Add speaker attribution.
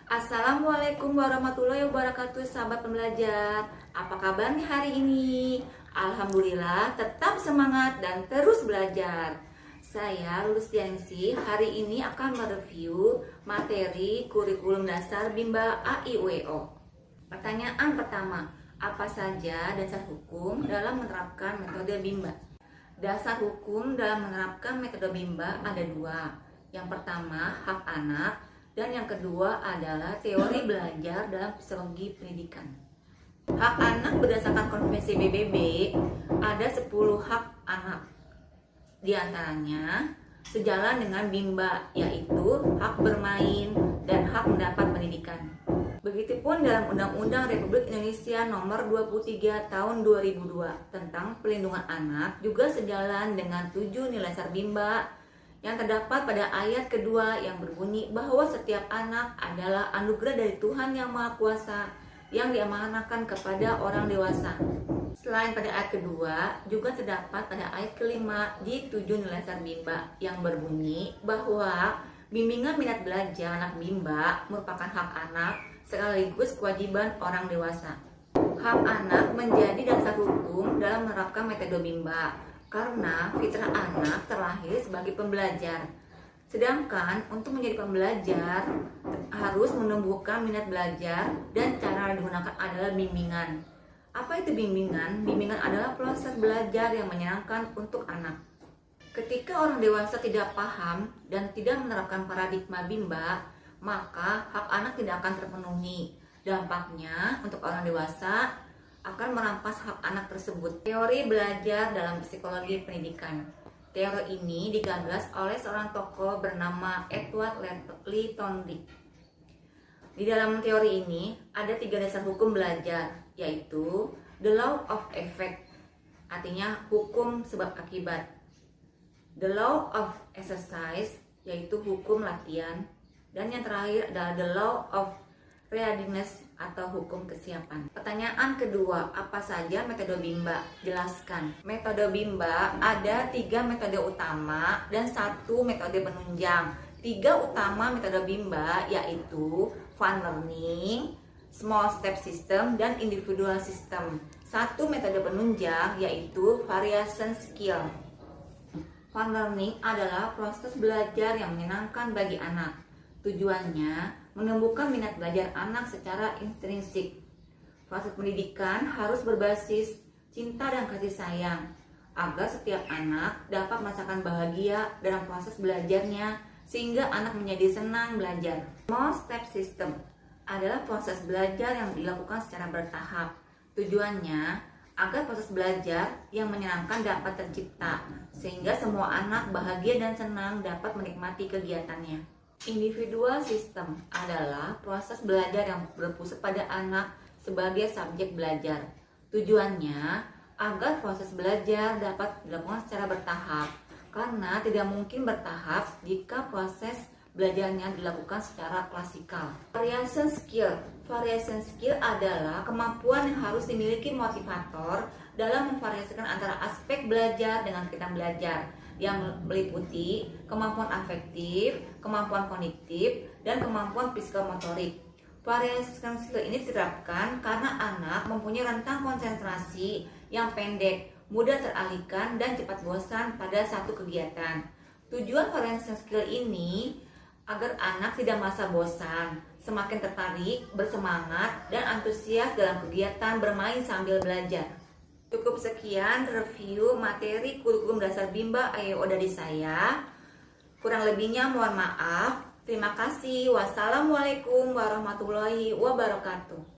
Speaker 1: Assalamualaikum warahmatullahi wabarakatuh, sahabat pembelajar. Apa kabarnya hari ini? Alhamdulillah, tetap semangat dan terus belajar. Saya Lulus Diansi hari ini akan mereview materi kurikulum dasar Bimba AIWO. Pertanyaan pertama, apa saja dasar hukum dalam menerapkan metode Bimba? Dasar hukum dalam menerapkan metode Bimba ada dua. Yang pertama, hak anak, dan yang kedua adalah teori belajar dalam psikologi pendidikan. Hak anak berdasarkan konvensi PBB ada 10 hak anak. Di antaranya sejalan dengan Bimba, yaitu hak bermain dan hak mendapat pendidikan. Begitupun dalam Undang-Undang Republik Indonesia Nomor 23 Tahun 2002 tentang Pelindungan Anak juga sejalan dengan 7 nilai dasar Bimba yang terdapat pada ayat kedua yang berbunyi bahwa setiap anak adalah anugerah dari Tuhan Yang Maha Kuasa yang diamanahkan kepada orang dewasa. Selain pada ayat kedua, juga terdapat pada ayat kelima di 7 nilai dasar Bimba yang berbunyi bahwa bimbingan minat belajar anak Bimba merupakan hak anak sekaligus kewajiban orang dewasa. Hak anak menjadi dasar hukum dalam menerapkan metode Bimba karena fitrah anak terlahir sebagai pembelajar. Sedangkan untuk menjadi pembelajar harus menumbuhkan minat belajar dan cara digunakan adalah bimbingan. Apa itu bimbingan? Bimbingan adalah proses belajar yang menyenangkan untuk anak. Ketika orang dewasa tidak paham dan tidak menerapkan paradigma Bimba, maka hak anak tidak akan terpenuhi. Dampaknya untuk orang dewasa akan merampas hak anak tersebut. Teori belajar dalam psikologi pendidikan. Teori ini digagas oleh seorang tokoh bernama Edward Lee Thorndike. Di dalam teori ini ada 3 dasar hukum belajar, yaitu the law of effect, artinya hukum sebab akibat, the law of exercise, yaitu hukum latihan, dan yang terakhir adalah the law of readiness atau hukum kesiapan. Pertanyaan kedua, apa saja metode Bimba? Jelaskan. Metode Bimba ada 3 metode utama dan 1 metode penunjang. 3 utama metode Bimba yaitu fun learning, small step system, dan individual system. 1 metode penunjang yaitu variation skill. Fun learning adalah proses belajar yang menyenangkan bagi anak. Tujuannya menumbuhkan minat belajar anak secara intrinsik. Proses pendidikan harus berbasis cinta dan kasih sayang agar setiap anak dapat merasakan bahagia dalam proses belajarnya sehingga anak menjadi senang belajar. Small step system adalah proses belajar yang dilakukan secara bertahap. Tujuannya agar proses belajar yang menyenangkan dapat tercipta sehingga semua anak bahagia dan senang dapat menikmati kegiatannya. Individual system adalah proses belajar yang berpusat pada anak sebagai subjek belajar. Tujuannya agar proses belajar dapat dilakukan secara bertahap, karena tidak mungkin bertahap jika proses belajarnya dilakukan secara klasikal. Variation skill. Variation skill adalah kemampuan yang harus dimiliki motivator dalam memvariasikan antara aspek belajar dengan kegiatan belajar yang meliputi kemampuan afektif, kemampuan kognitif, dan kemampuan psikomotorik. Variation skill ini diterapkan karena anak mempunyai rentang konsentrasi yang pendek, mudah teralihkan, dan cepat bosan pada satu kegiatan. Tujuan variation skill ini agar anak tidak merasa bosan, semakin tertarik, bersemangat, dan antusias dalam kegiatan bermain sambil belajar. Cukup sekian review materi kurikulum dasar Bimba AIWO dari saya. Kurang lebihnya mohon maaf. Terima kasih. Wassalamualaikum warahmatullahi wabarakatuh.